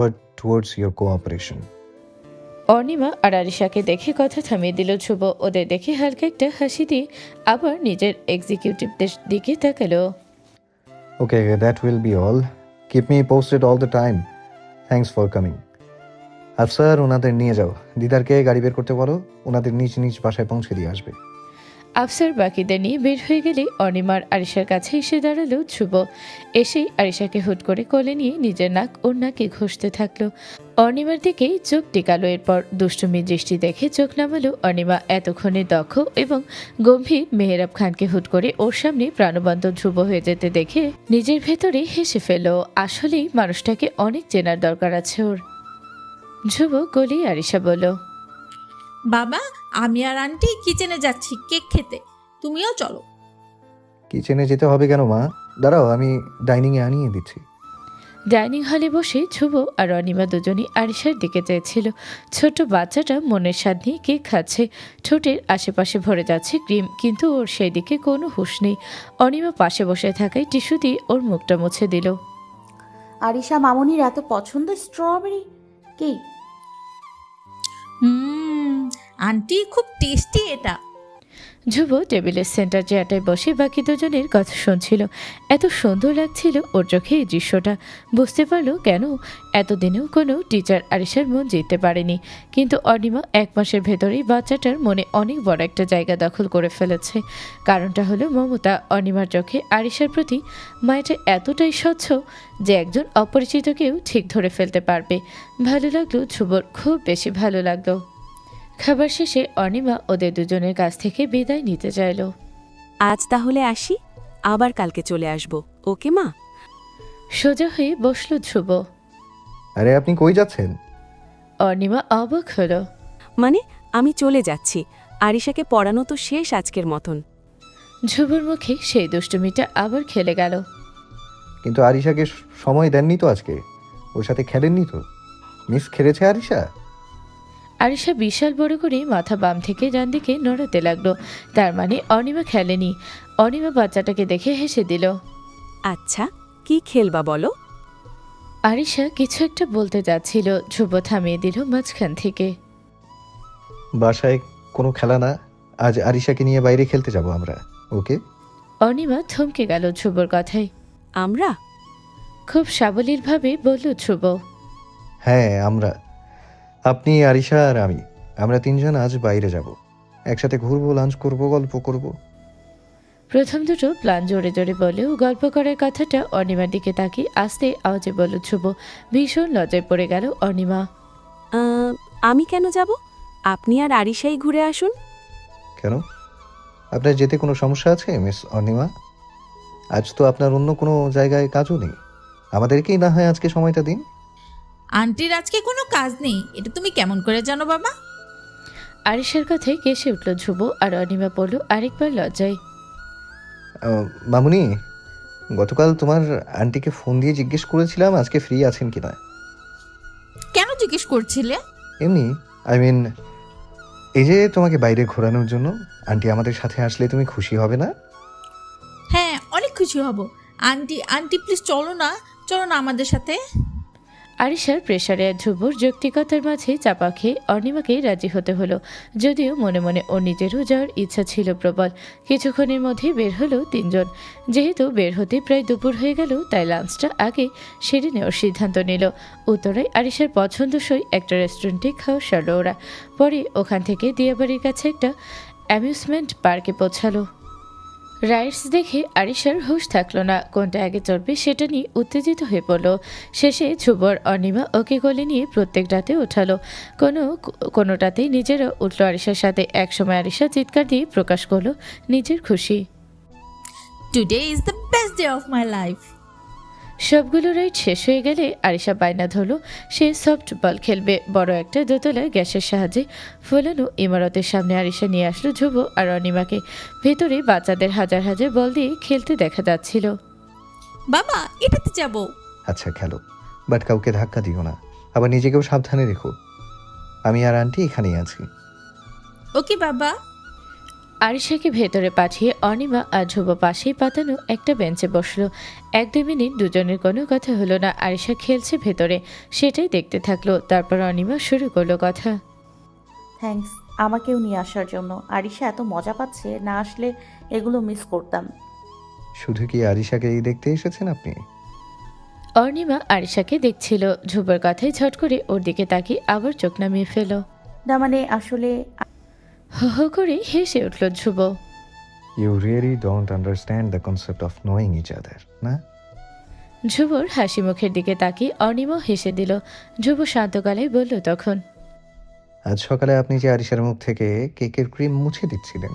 but towards your cooperation. অর্ণিমা আর আরিশাকে দেখে কথা থামিয়ে দিল ধ্রুব। ওদের দেখে হালকা একটা হাসি দিয়ে আবার নিজের এক্সিকিউটিভদের দিকে তাকালো। Okay, that will be all. Keep me posted all the time. Thanks for coming. Afsar, ওনাদের নিয়ে যাও। দিদারকে গাড়ি বের করতে বলো, ওনাদের নিজ নিজ বাসায় পৌঁছে দিয়ে আসবে। আফসার বাকিদের নিয়ে বের হয়ে গেলে অনিমার আরিশার কাছে এসে দাঁড়ালো ধ্রুব। এসেই আরিশাকে হুট করে কোলে নিয়ে নিজের নাক ওর নাকে ঘষতে থাকলো। অনিমার দিকেই চোখ টিকালো। এরপর দুষ্টুমি দৃষ্টি দেখে চোখ নামালো। অনিমা এতক্ষণে দক্ষ এবং গম্ভীর মেহেরাব খানকে হুট করে ওর সামনে প্রাণবন্ত ধ্রুব হয়ে যেতে দেখে নিজের ভেতরে হেসে ফেল। আসলেই মানুষটাকে অনেক চেনার দরকার আছে ওর। ধ্রুব গলিয়ে আরিশা বলল, বাবা, আমি আর আন্টি কিচেনে যাচ্ছি কেক খেতে, তুমিও চলো। কিচেনে যেতে হবে কেন মা? দাঁড়াও, আমি ডাইনিংয়ে আনিয়ে দিচ্ছি। ডাইনিং হলে বসে ধ্রুব আর অনিমা দুজনই আরিশার দিকে চেয়েছিল। ছোট বাচ্চাটা মনের স্বাদ নিয়ে কেক খাচ্ছে, ঠোঁটের আশেপাশে ভরে যাচ্ছে ক্রিম, কিন্তু ওর সেই দিকে কোনো হুঁশ নেই। অনিমা পাশে বসে থাকায় টিস্যু দিয়ে ওর মুখটা মুছে দিল। আরিশা মামুনির এত পছন্দ স্ট্রবেরি কেক। আন্টি খুব টেস্টি এটা। ধ্রুব টেবিলের সেন্টার চেয়ারটায় বসে বাকি দুজনের কথা শুনছিল। এত সুন্দর লাগছিল ওর চোখে এই দৃশ্যটা। বুঝতে পারলো কেন এতদিনেও কোনো টিচার আরিশার মন জিততে পারেনি। কিন্তু অনিমা 1 মাসের ভেতরেই বাচ্চাটার মনে অনেক বড় একটা জায়গা দখল করে ফেলেছে। কারণটা হলো মমতা। অনিমার চোখে আরিশার প্রতি মায়াটা এতটাই স্বচ্ছ যে একজন অপরিচিত কেউ ঠিক ধরে ফেলতে পারবে। ভালো লাগলো ধ্রুবর, খুব বেশি ভালো লাগলো। খাবার শেষে অনিমা ওদের দুজনের কাছ থেকে বিদায় নিতে চাইল। আজ তাহলে আসি, আবার কালকে চলে আসব। ওকে মা? সোজা হয়ে বসল ধ্রুব। আরে আপনি কই যাচ্ছেন? অনিমা অবাক হলো। মানে আমি চলে যাচ্ছি, আরিশাকে পড়ানো তো শেষ আজকের মতন। ধ্রুবর মুখে সেই দুষ্টুমিটা আবার খেলে গেল। কিন্তু আরিশাকে সময় দেননি তো আজকে, ওর সাথে খেলেননি তো। মিস খেলেছে আরিশা? আরিশা বিশাল বড় করে মাথা বাম থেকে ডান দিকে নড়াতে লাগলো। তার মানে অনিমা খেলেনি। অনিমা বাচ্চাটাকে দেখে হেসে দিল। আচ্ছা, কি খেলবা বলো? আরিশা কিছু একটা বলতে যাচ্ছিল, ধ্রুব থামিয়ে দিল মাঝখান থেকে। বাসায় কোনো খেলা না, আজ আরিশাকে নিয়ে বাইরে খেলতে যাব আমরা। ওকে? অনিমা থমকে গেল ধ্রুবর কথায়। আমরা? খুব সাবলীলভাবে বলল ধ্রুব। হ্যাঁ আমরা, আপনি, আরিশা আর আমি, আমরা 3 জন আজ বাইরে যাব। একসাথে ঘুরবো, লাঞ্চ করব, গল্প করব। প্রথম দুটো প্ল্যান জোরে জোরে বলেও গল্প করার কথাটা অনিমার দিকে তাকিয়ে আস্তে আওয়াজে বলল ধ্রুব। ভীষণ লজ্জায় পড়ে গেল অনিমা। আমি কেন যাব? আপনি আর আরিশাই ঘুরে আসুন। কেন? আপনার যেতে কোনো সমস্যা আছে মিস অনিমা? আজ তো আপনার অন্য কোনো জায়গায় কাজও নেই, আমাদেরকেই না হয় আজকে সময়টা দিন। আন্টির আজকে কোনো কাজ নেই, এটা তুমি কেমন করে জানো বাবা? আরিশার কথায় কেসে উঠল ধ্রুব আর অনিমা পড়ল আরেকবার লজ্জায়। মামুনি, গতকাল তোমার আন্টিকে ফোন দিয়ে জিজ্ঞেস করেছিলাম আজকে ফ্রি আছেন কিনা। কেন জিজ্ঞেস করছিলে? এমনি, আই মিন, এই যে তোমাকে বাইরে ঘোরানোর জন্য। আন্টি আমাদের সাথে আসলে তুমি খুশি হবে না? হ্যাঁ, অনেক খুশি হব। আন্টি আন্টি প্লিজ চলো না, চলো না আমাদের সাথে। আরিশার প্রেশারে ধ্রুবর যৌক্তিকতার মাঝে চাপা খেয়ে অনিমাকে রাজি হতে হলো। যদিও মনে মনে ওর নিজেরও যাওয়ার ইচ্ছা ছিল প্রবল। কিছুক্ষণের মধ্যে বের হলো 3 জন। যেহেতু বের হতে প্রায় দুপুর হয়ে গেল, তাই লাঞ্চটা আগে সেরে নেওয়ার সিদ্ধান্ত নিল। উত্তরায় আরিশার পছন্দসই একটা রেস্টুরেন্টে খাওয়া সারল ওরা। পরে ওখান থেকে দিয়াবাড়ির কাছে একটা অ্যামিউজমেন্ট পার্কে পৌঁছালো। রাইডস দেখে আরিশার হুঁশ থাকলো না, কোনটা আগে চড়বে সেটা নিয়ে উত্তেজিত হয়ে পড়ল। শেষে ধ্রুবর অনিমা ওকে কোলে নিয়ে প্রত্যেক রাতে ওঠালো। কোনোটাতেই নিজেরও উঠল আরিশার সাথে। একসময় আরিশা চিৎকার দিয়ে প্রকাশ করলো নিজের খুশি। Today is the best day of my life. সবগুলো রাইড শেষ হয়ে গেলে আরিশা বায়না ধরল সে সফট বল খেলবে। বড় একটা দোতলায় গ্যাসের সাহায্যে ফোলানো ইমারতের সামনে আরিশা নিয়ে আসলো ধ্রুব আর অনিমাকে। ভেতরে বাচ্চাদের হাজার হাজার বল দিয়ে খেলতে দেখা যাচ্ছিল। বাবা, এটাতে যাব। আচ্ছা খেলো, বাট কাউকে ধাক্কা দিও না, আবার নিজেকেও সাবধানে রেখো। আমি আর আন্টি এখানেই আছি। ওকে বাবা। আরিশাকে ভেতরে পাঠিয়ে অনিমা আর ধ্রুব পাশেই পাতানো একটা বেঞ্চে বসলো। 1-2 মিনিট দুজনের কোনো কথা হলো না। আরিশা খেলছে ভেতরে, সেটাই দেখতে থাকলো। তারপর অনিমা শুরু করলো কথা। থ্যাঙ্কস আমাকেও নিয়ে আসার জন্য। আরিশা এত মজা পাচ্ছে, না আসলে এগুলো মিস করতাম। শুধু কি আরিশাকেই দেখতে এসেছেন আপনি? অর্ণিমা আরিশাকে দেখছিল। ধ্রুবর কথায় ঝট করে ওর দিকে তাকিয়ে আবার চোখ নামিয়ে ফেল। না মানে আসলে হো হো করে হেসে উঠল Dhruv. You really don't understand the concept of knowing each other, না? ধ্রুবর হাসি মুখের দিকে তাকিয়ে অর্ণিমা হেসে দিল। ধ্রুব শান্ত গলায় বলল তখন, আজ সকালে আপনি যে আরিশার মুখ থেকে কেকের ক্রিম মুছে দিচ্ছিলেন,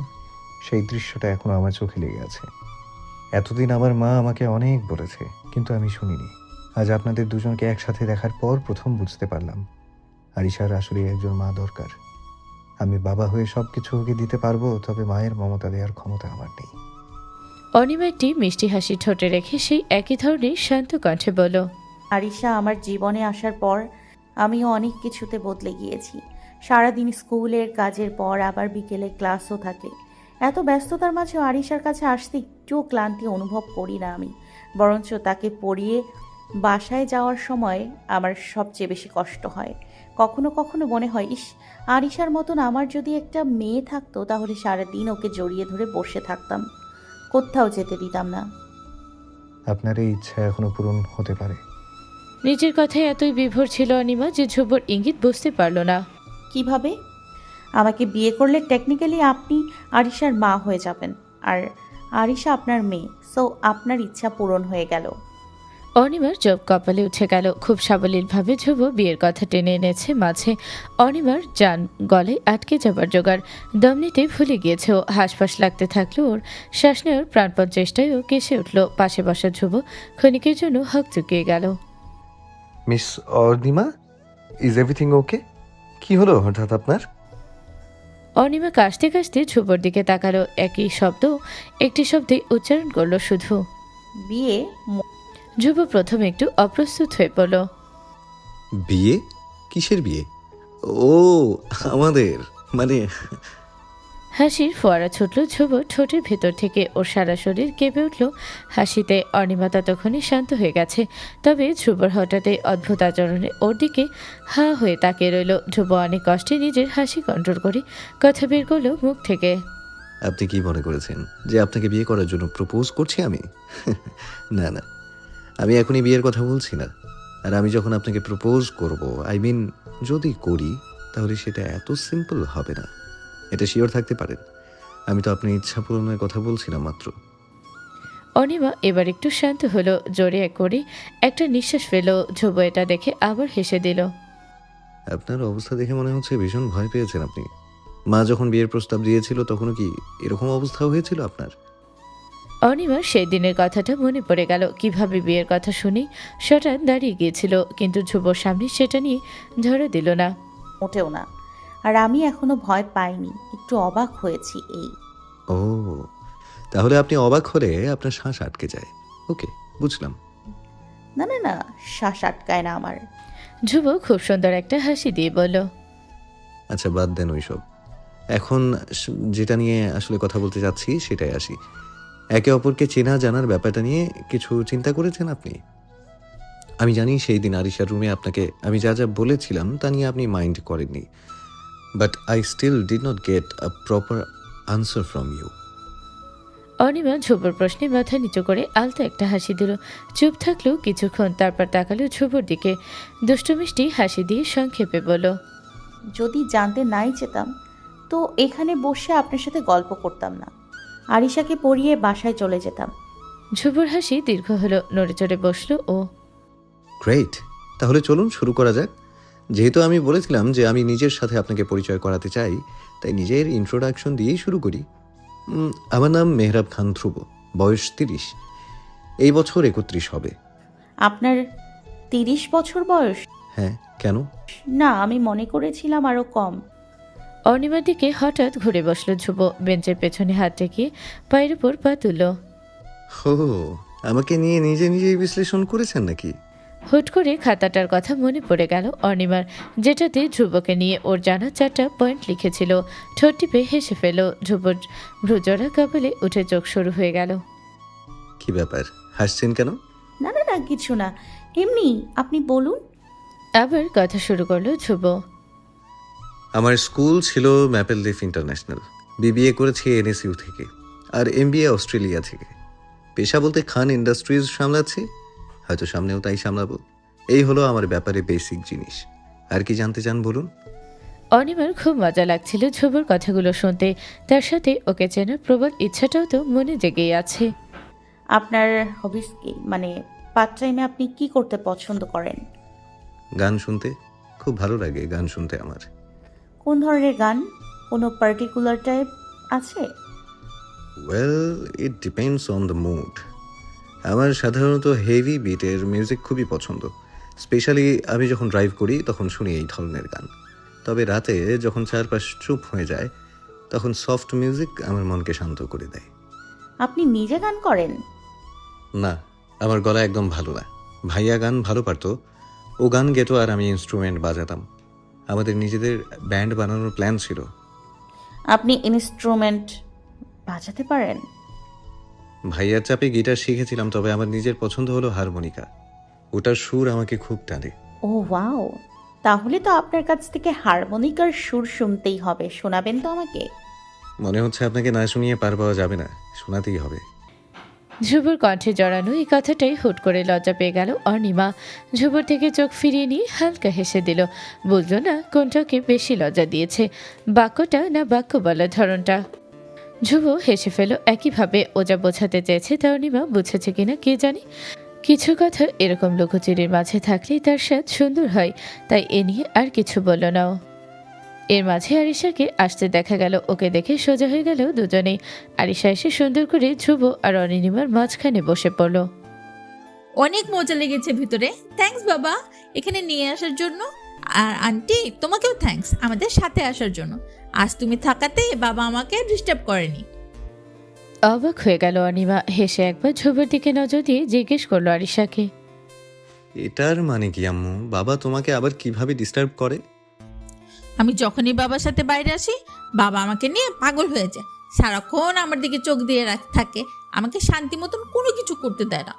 সেই দৃশ্যটা এখনো আমার চোখে লেগে আছে। এতদিন আমার মা আমাকে অনেক বলেছে, কিন্তু আমি শুনিনি। আজ আপনাদের দুজনকে একসাথে দেখার পর প্রথম বুঝতে পারলাম আরিশার আসলে একজন মা দরকার। আমি বাবা হয়ে সব কিছু ওকে দিতে পারবো, তবে মায়ের মমতা দেওয়ার ক্ষমতা আমার নেই। অনিমা একটি মিষ্টি হাসি ঠোঁটে রেখে সেই একই ধরনের শান্ত কণ্ঠে বলল, আরিশা আমার জীবনে আসার পর আমিও অনেক কিছুতে বদলে গিয়েছি। সারাদিন স্কুলের কাজের পর আবার বিকেলে ক্লাসও থাকে। এত ব্যস্ততার মাঝেও আরিশার কাছে আসতে একটুও ক্লান্তি অনুভব করি না আমি। বরঞ্চ তাকে পড়িয়ে বাসায় যাওয়ার সময় আমার সবচেয়ে বেশি কষ্ট হয়। কখনো কখনো মনে হয়, ইস, আরিশার মতন আমার যদি একটা মেয়ে থাকতো, তাহলে সারাদিন ওকে জড়িয়ে ধরে বসে থাকতাম, কোথাও যেতে দিতাম না। আপনার এই ইচ্ছা এখনো পূরণ হতে পারে। নিজের কথায় এতই বিভোর ছিল অনিমা যে ধ্রুবর ইঙ্গিত বুঝতে পারল না। কিভাবে? আমাকে বিয়ে করলে টেকনিক্যালি আপনি আরিশার মা হয়ে যাবেন, আর আরিশা আপনার মেয়ে, সো আপনার ইচ্ছা পূরণ হয়ে গেল। অনিমার চোখ কপালে উঠে গেল। খুব সাবলীলভাবে ধ্রুব বিয়ের কথা টেনে এনেছে মাঝে। অনিমার জান গলায় আটকে যাবার জোগাড়। দম নিতে ভুলে গিয়েছে ও। হাঁসফাঁস লাগতে থাকলো ওর। শ্বাস নেওয়ার প্রাণপণ চেষ্টায়ও কেসে উঠল। পাশে বসা ধ্রুব ক্ষণিকের জন্য হক চুকিয়ে গেল। Miss Arnima, is everything okay? কি হলো হঠাৎ আপনার? অনিমা কাশতে কাশতে ধ্রুবর দিকে তাকালো। একই শব্দ, একটি শব্দে উচ্চারণ করলো শুধু। বিয়ে? ধ্রুব প্রথমে একটু অপ্রস্তুত হয়ে পড়ল। বিয়ে? কিসের বিয়ে? ও, আমাদের মানে হাসির ফোয়ারা ছুটল ধ্রুব ঠোঁটের ভেতর থেকে। ওর সারা শরীর কেঁপে উঠল হাসিতে। অনিমা ততক্ষণই শান্ত হয়ে গেছে, তবে ধ্রুবর হঠাৎ এই অদ্ভুত আচরণে ওর দিকে হা হয়ে তাকিয়ে রইল। ধ্রুব অনেক কষ্টে নিজের হাসি কন্ট্রোল করে কথা বের করলো মুখ থেকে। আপনি কি মনে করেছেন যে আপনাকে বিয়ে করার জন্য প্রপোজ করছি আমি? না না, আমি এখনই বিয়ের কথা বলছি না। আর আমি যখন আপনাকে প্রপোজ করব, আই মিন যদি করি, তাহলে সেটা এত সিম্পল হবে না, এটা শিওর থাকতে পারেন। আমি তো আপনার ইচ্ছা পূরণের কথা বলছিলাম মাত্র। অনিমা এবার একটু শান্ত হলো। জোরে করে একটা নিঃশ্বাস ফেল। ধ্রুব এটা দেখে আবার হেসে দিল। আপনার অবস্থা দেখে মনে হচ্ছে ভীষণ ভয় পেয়েছেন আপনি। মা যখন বিয়ের প্রস্তাব দিয়েছিল তখনও কি এরকম অবস্থা হয়েছিল আপনার? অনিমার সেই দিনের কথাটা মনে পড়ে গেল। কিভাবে বিয়ের কথা শুনি হঠাৎ দাঁড়িয়ে গিয়েছিল, কিন্তু ধ্রুবর সামনে সেটা নিয়ে ধরে দিল না। মোটেও না। আর আমি এখনো ভয় পাইনি, একটু অবাক হয়েছি এই। ও, তাহলে আপনি অবাক হলে আপনার শ্বাস আটকে যায়। ওকে, বুঝলাম। না না না, শ্বাস আটকায় না আমার। ধ্রুব খুব সুন্দর একটা হাসি দিয়ে বলল, আচ্ছা, বাদ দেন ওইসব। এখন যেটা নিয়ে আসলে কথা বলতে চাচ্ছি সেটাই আসি। একে অপরকে চেনা জানার ব্যাপারটা নিয়ে কিছু চিন্তা করেছেন আপনি? আমি জানি সেই দিন আরিশার রুমে আপনাকে আমি যা যা বলেছিলাম তা নিয়ে আপনি মাইন্ড করেননি, but I still did not get a proper answer from you. Anima ধ্রুবর প্রশ্নে মাথা নিচু করে আলতো একটা হাসি দিল। চুপ থাকলো কিছুক্ষণ, তারপর তাকালো ধ্রুবর দিকে। দুষ্টমিষ্টি হাসি দিয়ে সংক্ষেপে বলল, যদি জানতে নাই চেতাম, তো এখানে বসে আপনার সাথে গল্প করতাম না, আরিশাকে পড়িয়ে বাসায় চলে যেতাম। ধ্রুবর হাসি দীর্ঘ হলো। নড়ে চড়ে বসলো ও। গ্রেট, তাহলে চলুন শুরু করা যাক। যেহেতু আমি বলেছিলাম যে আমি নিজের সাথে আপনাকে পরিচয় করাতে চাই, তাই নিজের ইন্ট্রোডাকশন দিয়েই শুরু করি। আমার নাম মেহরাব খান ধ্রুব, বয়স 30। এই বছর 31 হবে। আপনার 30 বছর বয়স? হ্যাঁ, কেন? না, আমি মনে করেছিলাম আরো কম। অনিমার দিকে হঠাৎ ঘুরে বসলো ধ্রুব। বেঞ্চের পেছনে হাত রেখে পায়ের উপর পা তুলল। হো, আমাকে নিয়ে নিজে নিজেই বিশ্লেষণ করেছেন নাকি? হুট করে খাতাটার কথা মনে পড়ে গেল অনিমার, যেটাতে ধ্রুবকে নিয়ে ওর জানা 4টা পয়েন্ট লিখেছিল। ঠোঁট টিপে হেসে ফেল ধ্রুবর, ভ্রুজরা কপালে উঠে চোখ শুরু হয়ে গেল। কি ব্যাপার, হাসছেন কেন? না না না, কিছু না, এমনি। আপনি বলুন। আবার কথা শুরু করলো ধ্রুব। আমার স্কুল ছিল ম্যাপেল লিফ ইন্টারন্যাশনাল, বিবিএ করেছি এনএসইউ থেকে, আর এমবিএ অস্ট্রেলিয়া থেকে। পেশা বলতে খান ইন্ডাস্ট্রিজ সামলাচ্ছি, হয়তো সামনেও তাই সামলাবো। এই হলো আমার ব্যাপারে বেসিক জিনিস। আর কি জানতে চান বলুন। অনিমার খুব মজা লাগছিল ধ্রুবর কথাগুলো শুনতে, তার সাথে ওকে চেনার প্রবল ইচ্ছাটাও তো মনে জেগেই আছে। আপনার হবিস কি, মানে পার্ট টাইমে আপনি কি করতে পছন্দ করেন? গান শুনতে খুব ভালো লাগে, গান শুনতে আমার। কোন ধরনের গান? কোনো পার্টিকুলার টাইপ আছে? Well, it depends on the mood. আমার সাধারণত হেভি বিটের মিউজিক খুবই পছন্দ। স্পেশালি আমি যখন ড্রাইভ করি তখন শুনি এই ধরনের গান। তবে রাতে যখন চারপাশ চুপ হয়ে যায় তখন সফট মিউজিক আমার মনকে শান্ত করে দেয়। আপনি নিজে গান করেন? না, আমার গলা একদম ভালো না। ভাইয়া গান ভালো পারতো, ও গান গেতো আর আমি ইনস্ট্রুমেন্ট বাজাতাম। আমাদের নিজেদের ব্যান্ড বানানোর প্ল্যান ছিল। আপনি ইনস্ট্রুমেন্ট বাজাতে পারেন? ভাইয়ার চাপে গিটার শিখেছিলাম, তবে আমার নিজের পছন্দ হলো হারমোনিকা। ওটার সুর আমাকে খুব টানে। ও ওয়াও, তাহলে তো আপনার কাছ থেকে হারমোনিকার সুর শুনতেই হবে। শোনাবেন তো আমাকে? মনে হচ্ছে আপনাকে না শুনিয়ে পার পাওয়া যাবে না, শোনাতেই হবে। ধ্রুবর কণ্ঠে জড়ানো এই কথাটাই হুট করে লজ্জা পেয়ে গেল অনিমা। ধ্রুবর থেকে চোখ ফিরিয়ে নিয়ে হালকা হেসে দিল। বুঝল না কোনটাকে বেশি লজ্জা দিয়েছে, বাক্যটা না বাক্য বলার ধরনটা। ধ্রুব হেসে ফেল একইভাবে। ও যা বোঝাতে চেয়েছে তা অনিমা বুঝেছে কিনা কে জানে। কিছু কথা এরকম লুকোচুরির মাঝে থাকলেই তার স্বাদ সুন্দর হয়, তাই এ নিয়ে আর কিছু বলল না ও। এর মাঝে আরিশাকে আসতে দেখা গেল। ওকে দেখে সোজা হয়ে গেল দুজনেই। আরিশা এসে সুন্দর করে ধ্রুব আর অনিমার মাঝখানে বসে পড়ল। অনেক মজা লেগেছে ভিতরে। থ্যাঙ্কস বাবা এখানে নিয়ে আসার জন্য। আর আন্টি তোমাকেও থ্যাঙ্কস আমাদের সাথে আসার জন্য। আজ তুমি থাকাতে বাবা আমাকে ডিস্টার্ব করেনি। অবাক হয়ে গেল অনিমা। হেসে একবার ধ্রুবের দিকে নজর দিয়ে জিজ্ঞেস করলো আরিশাকে, এটার মানে কি আম্মু? বাবা তোমাকে আবার কিভাবে ডিস্টার্ব করে? আমি যখনই বাবার সাথে বাইরে আসি বাবা আমাকে নিয়ে পাগল হয়ে যায়। সারাক্ষণ আমার দিকে চোখ দিয়ে থাকে, আমাকে শান্তি মতন কোনো কিছু করতে দেয় না।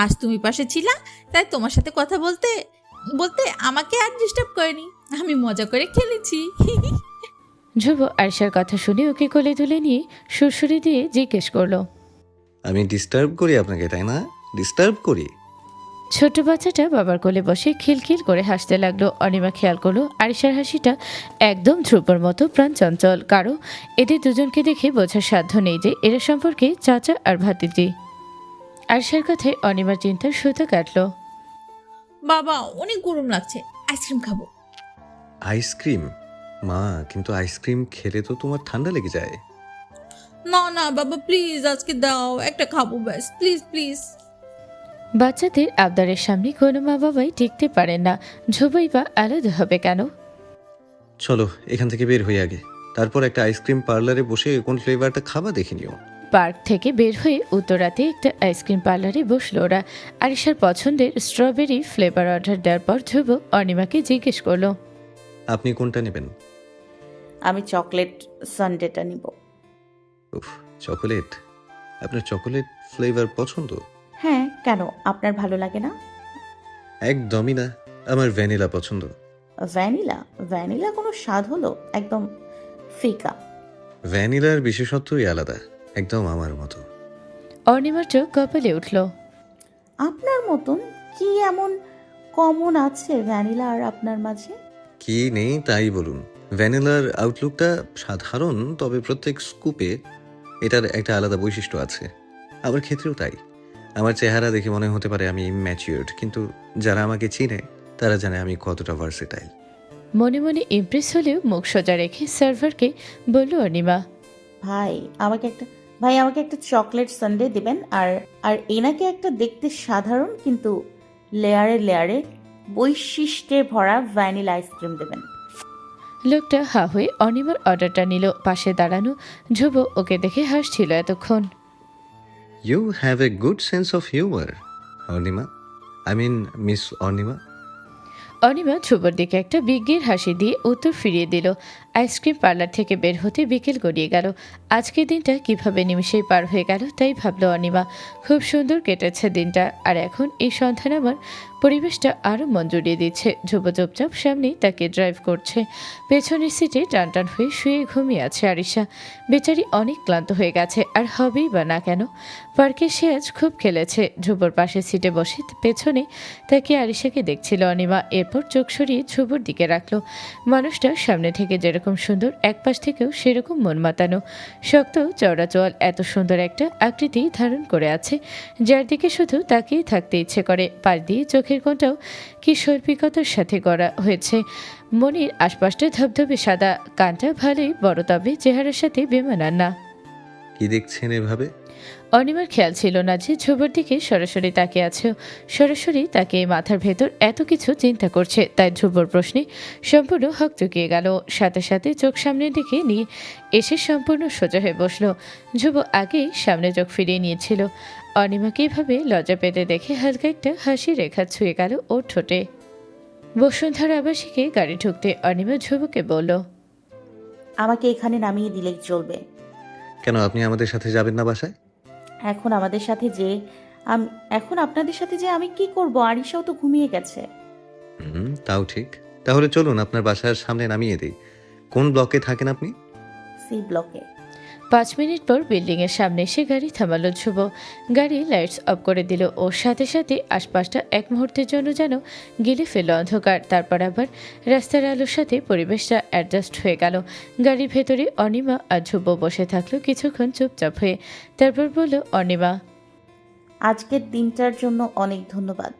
আজ তুমি পাশে ছিলা তাই তোমার সাথে কথা বলতে বলতে আমাকে আর ডিস্টার্ব করেনি। আমি মজা করে খেলেছি। ধ্রুব আরিশার কথা শুনে ওকে কোলে তুলে নিয়ে সুরসুরি দিয়ে জিজ্ঞেস করলো, আমি ডিস্টার্ব করি আপনাকে, তাই না? ডিস্টার্ব করি? ছোট বাচ্চাটা বাবার কোলে বসে খিলখিল করে হাসতে লাগলো। অনিমা খেয়াল করলো আরিশার হাসিটা একদম ধ্রুবর মতো প্রাণচঞ্চল। কারো এদের দুজনকে দেখে বোঝার সাধ্য নেই যে এরা সম্পর্কে চাচা আর ভাতিজি। আরিশার কথায় অনিমার চিন্তার সুতো কাটলো। বাবা অনেক গরম লাগছে, আইসক্রিম খাবো। আইসক্রিম? মা, কিন্তু আইসক্রিম খেলে তো তোমার ঠান্ডা লেগে যায়। না না বাবা প্লিজ আজকে দাও, একটা খাবো ব্যাস, প্লিজ প্লিজ। বাচ্চাদের আবদারের সামনে কোনো মা বাবাই টিকতে পারেন না, ধ্রুবই বা আলাদা হবে কেন? চলো এখান থেকে বের হয়ে আগে, তারপর একটা আইসক্রিম পার্লারে বসে কোন ফ্লেভারটা খাবা দেখে নিও। পার্ক থেকে বের হয়ে উত্তরাতে একটা আইসক্রিম পার্লারে বসলো ওরা। আরিশার পছন্দের স্ট্রবেরি ফ্লেভার অর্ডার দেওয়ার পর ধ্রুব অনিমাকে জিজ্ঞেস করলো, আপনি কোনটা নেবেন? আমি চকলেট সানডেটা নিব। উফ, চকোলেট? আপনার চকোলেট ফ্লেভার পছন্দ? হ্যাঁ, কেন আপনার ভালো লাগে না? একদমই না, আমার ভ্যানিলা পছন্দ। ভ্যানিলা? ভ্যানিলা কোনো স্বাদ হলো? একদম ফিকা। ভ্যানিলার বিশেষত্বই আলাদা, একদম আমার মতো। অনিমার চোখ কপালে উঠল। আপনার মতন কি এমন কমন আছে ভ্যানিলা আর আপনার মাঝে? কি নেই তাই বলুন। ভ্যানিলার আউটলুকটা সাধারণ, তবে প্রত্যেক স্কুপে এটার একটা আলাদা বৈশিষ্ট্য আছে। আমার ক্ষেত্রেও তাই। আমার চেহারা দেখে মনে হতে পারে আমি ইম্যাচিউরড, কিন্তু যারা আমাকে চিনে তারা জানে আমি কতটা ভার্সেটাইল। মনে মনে ইমপ্রেস হলেও মুখ সোজা রেখে সার্ভারকে বলল অনিমা, ভাই আমাকে একটা চকলেট সানডে দিবেন, আর আর এনাকে একটা দেখতে সাধারণ কিন্তু লেয়ারে লেয়ারে বৈশিষ্ট্যে ভরা ভ্যানিলা আইসক্রিম দেবেন। লোকটা হা হয়ে অনিমার অর্ডারটা নিল। পাশে দাঁড়ানো ধ্রুব ওকে দেখে হাসছিল এতক্ষণ। You have a good sense of humour, Anima. I mean miss Arnima. Anima ধ্রুবর দিকে একটা বিজ্ঞের হাসি দিয়ে উত্তর ফিরিয়ে দিল। আইসক্রিম পার্লার থেকে বের হতে বিকেল গড়িয়ে গেল। আজকের দিনটা কিভাবে নিমিষেই পার হয়ে গেল তাই ভাবল অনিমা। খুব সুন্দর কেটেছে দিনটা, আর এখন এই সন্ধান আমার পরিবেশটা আরও মন জুড়িয়ে দিচ্ছে। ধ্রুব চুপচাপ সামনেই তাকে ড্রাইভ করছে। পেছনের সিটে টান টান হয়ে শুয়ে ঘুমিয়ে আছে আরিশা। বেচারি অনেক ক্লান্ত হয়ে গেছে, আর হবেই বা না কেন। পার্কে সে আজ খুব খেলেছে। ধ্রুবর পাশের সিটে বসে পেছনে তাকে আরিশাকে দেখছিল অনিমা। এরপর চোখ সরিয়ে ধ্রুবর দিকে রাখলো। মানুষটা সামনে থেকে যেরকম সুন্দর, একপাশ থেকেও সেরকম মন মাতানো। শক্ত চওড়া চোয়াল এত সুন্দর একটা আকৃতি ধারণ করে আছে, যার দিকে শুধু তাকিয়ে থাকতে ইচ্ছে করে। পাশ দিয়ে চোখের কোণটাও কি শৈল্পিকতার সাথে গড়া হয়েছে। মনির আশপাশটা ধবধবে সাদা, কানটা ভালোই বড়, তবে চেহারার সাথে বেমানান না। কি দেখছেন এভাবে? অনিমার খেয়াল ছিল না যে ধ্রুবর দিকে সরাসরি তাকিয়ে আছে। সরাসরি তাকে মাথার ভেতর এত কিছু চিন্তা করছে, তাই ধ্রুবর প্রশ্নে সম্পূর্ণ হকচকিয়ে গেল। সাথে সাথে চোখ সামনের দিকে নিয়ে এসে সম্পূর্ণ সোজা হয়ে বসল। ধ্রুব আগেই সামনে চোখ ফিরিয়ে নিয়েছিল। অনিমাকে এভাবে লজ্জা পেতে দেখে হালকা একটা হাসি রেখা ছুঁয়ে গেল ওর ঠোঁটে। বসুন্ধরা আবাসিকে গাড়ি ঢুকতে অনিমা ধ্রুবকে বলল, আমাকে এখানে নামিয়ে দিলেই চলবে। কেন আপনি আমাদের সাথে যাবেন না বাসায়? এখন আমাদের সাথে যে এখন আপনাদের সাথে যে আমি কি করব? আরিশাও তো ঘুমিয়ে গেছে। তাও ঠিক। তাহলে চলুন আপনার বাসার সামনে নামিয়ে দিই। কোন ব্লকে থাকেন আপনি? সি ব্লকে। 5 মিনিট পর বিল্ডিংয়ের সামনে এসে গাড়ি থামালো ধ্রুব। গাড়ি লাইটস অফ করে দিল, ও সাথে সাথে আশপাশটা এক মুহূর্তের জন্য যেন গিলে ফেল অন্ধকার। তারপর আবার রাস্তার আলোর সাথে পরিবেশটা অ্যাডজাস্ট হয়ে গেল। গাড়ির ভেতরে অনিমা আর ধ্রুব বসে থাকলো কিছুক্ষণ চুপচাপ হয়ে। তারপর বলল অনিমা, আজকের দিনটার জন্য অনেক ধন্যবাদ।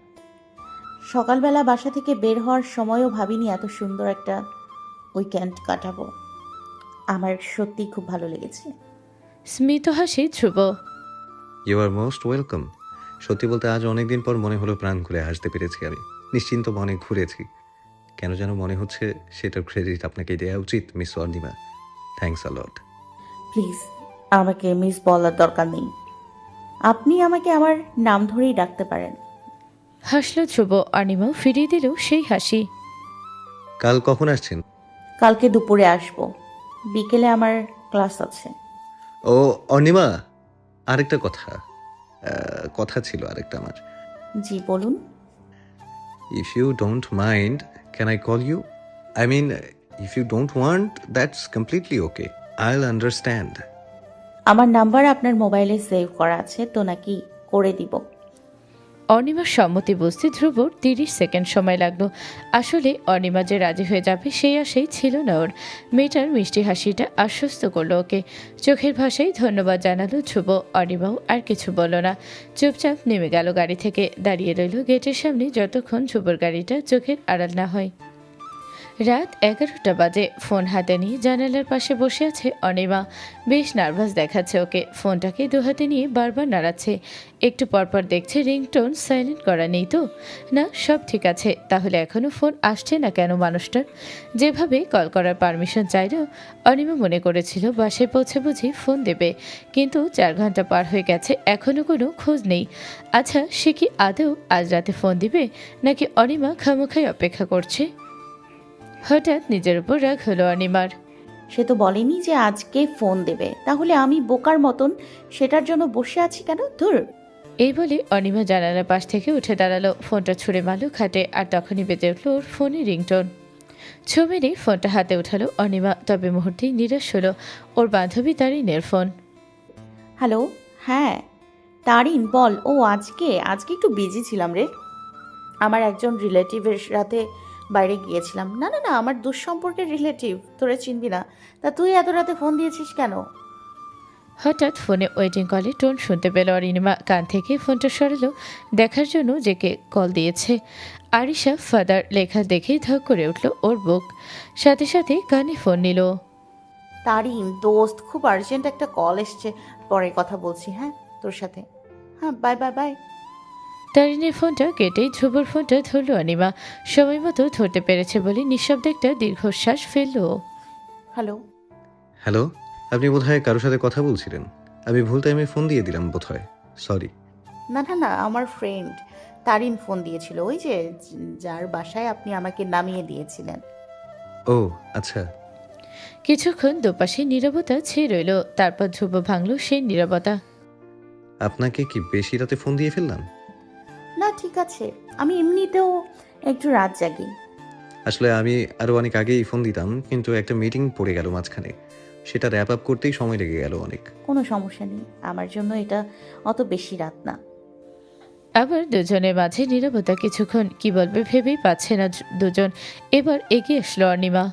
সকালবেলা বাসা থেকে বের হওয়ার সময়ও ভাবিনি এত সুন্দর একটা উইকেন্ড কাটাবো। আমার সত্যিই খুব ভালো লেগেছে। স্মিত হাসি Dhruv. You are most welcome. সত্যি বলতে আজ অনেকদিন পর মনে হলো প্রাণ খুলে হাসতে পেরেছি আমি। নিশ্চিন্ত মনে ঘুরেছি। কেন যেন মনে হচ্ছে সেটার ক্রেডিট আপনাকে দেওয়া উচিত miss Arnima. Thanks a lot. Please আমাকে মিস বলার দরকার নেই। আপনি আমাকে আমার নাম ধরেই ডাকতে পারেন। হাসলো ধ্রুব। অনিমাও ফিরিয়ে দিল সেই হাসি। কাল কখন আসছেন? কালকে দুপুরে আসবো। বিকেলে আমার ক্লাস আছে। ও অর্ণিমা, আরেকটা কথা ছিল আরেকটা আমার। জি বলুন। If you don't mind, can I call you? I mean, if you don't want, that's completely okay. I'll understand. আমার নাম্বার আপনার মোবাইলে সেভ করা আছে তো নাকি করে দিব? অনিমার সম্মতি বুঝতে ধ্রুবর 30 সেকেন্ড সময় লাগলো। আসলে অনিমা যে রাজি হয়ে যাবে সেই আশাই ছিল না ওর। মেয়েটার মিষ্টি হাসিটা আশ্বস্ত করলো ওকে। চোখের ভাষায় ধন্যবাদ জানালো ধ্রুব। অনিমাও আর কিছু বলল না, চুপচাপ নেমে গেল গাড়ি থেকে। দাঁড়িয়ে রইল গেটের সামনে যতক্ষণ ধ্রুবর গাড়িটা চোখের আড়াল না হয়। রাত 11টা বাজে। ফোন হাতে নিয়ে জানালার পাশে বসে আছে অনিমা। বেশ নার্ভাস দেখাচ্ছে ওকে। ফোনটাকে দু হাতে নিয়ে বারবার নাড়াচ্ছে। একটু পরপর দেখছে রিংটোন সাইলেন্ট করা নেই তো। না, সব ঠিক আছে। তাহলে এখনও ফোন আসছে না কেন মানুষটার? যেভাবে কল করার পারমিশন চাইলেও অনিমা মনে করেছিল বাসায় পৌঁছে বুঝি ফোন দেবে, কিন্তু 4 ঘন্টা পার হয়ে গেছে, এখনও কোনো খোঁজ নেই। আচ্ছা, সে কি আদৌ আজ রাতে ফোন দিবে, নাকি অনিমা খামোখাই অপেক্ষা করছে? হঠাৎ নিজের উপর রাগ হলো অনিমার। সে তো বলেনি যে আজকে ফোন দেবে, তাহলে আমি বোকার মতন সেটার জন্য বসে আছি কেন? ধুর। এই বলে অনিমা জানালার পাশ থেকে উঠে দাঁড়ালো। ফোনটা ছুঁড়ে মারল খাটে, আর তখনই বেজে উঠল ওর ফোনে রিংটোন। ছবিরে ফোনটা হাতে উঠালো অনিমা, তবে মুহূর্তেই নিরাশ হলো। ওর বান্ধবী তারিনের ফোন। হ্যালো। হ্যাঁ তারিন বল। ও আজকে একটু বিজি ছিলাম রে। আমার একজন রিলেটিভের সাথে বাইরে গিয়েছিলাম। না না না, আমার দুঃসম্পর্কের রিলেটিভ, তোরা চিনবি না। তা তুই এত রাতে ফোন দিয়েছিস কেন? হঠাৎ ফোনে ওয়েটিং কলে টোন শুনতে পেল অনিমা। কান থেকে ফোনটা সরালো, দেখার জন্য যে কে কল দিয়েছে। আরিশা ফাদার লেখা দেখেই ধক করে উঠল ওর বুক। সাথে সাথে কানে ফোন নিল। তারিন দোস্ত, খুব আর্জেন্ট একটা কল এসছে, পরে কথা বলছি হ্যাঁ তোর সাথে। হ্যাঁ বাই বাই বাই। তারিনের ফোনটা কেটেই ধ্রুবর ফোনটা ধরল অনিমা। সময় মতো ধরতে পেরেছে বলে নিঃশব্দে একটা দীর্ঘশ্বাস ফেলল। হ্যালো। হ্যালো, আপনি বোধহয় কারোর সাথে কথা বলছিলেন। আমি ভুল টাইমে ফোন দিয়ে দিলাম বোধহয়। সরি। না না না, আমার ফ্রেন্ড তারিন ফোন দিয়েছিল, ওই যে যার বাসায় আপনি আমাকে নামিয়ে দিয়েছিলেন। ও আচ্ছা। কিছুক্ষণ দুপাশে নীরবতা ছেয়ে রইল, তারপর ধ্রুব ভাঙল সেই নীরবতা। আপনাকে কি বেশি রাতে ফোন দিয়ে ফেললাম? না ঠিক আছে, আমি এমনিতেও একটু রাত জাগি। আসলে আমি আরো অনেক আগেই ফোন দিতাম, কিন্তু একটা মিটিং পড়ে গেল মাঝখানে। সেটা র্যাপ আপ করতেই সময় লেগে গেল অনেক। কোনো সমস্যা নেই, আমার জন্য এটা অত বেশি রাত না। আবার দুজনের মাঝে নীরবতা কিছুক্ষণ, কি বলবে ভেবেই পাচ্ছে না দুজন। এবার এগিয়ে আসলো অর্ণিমা।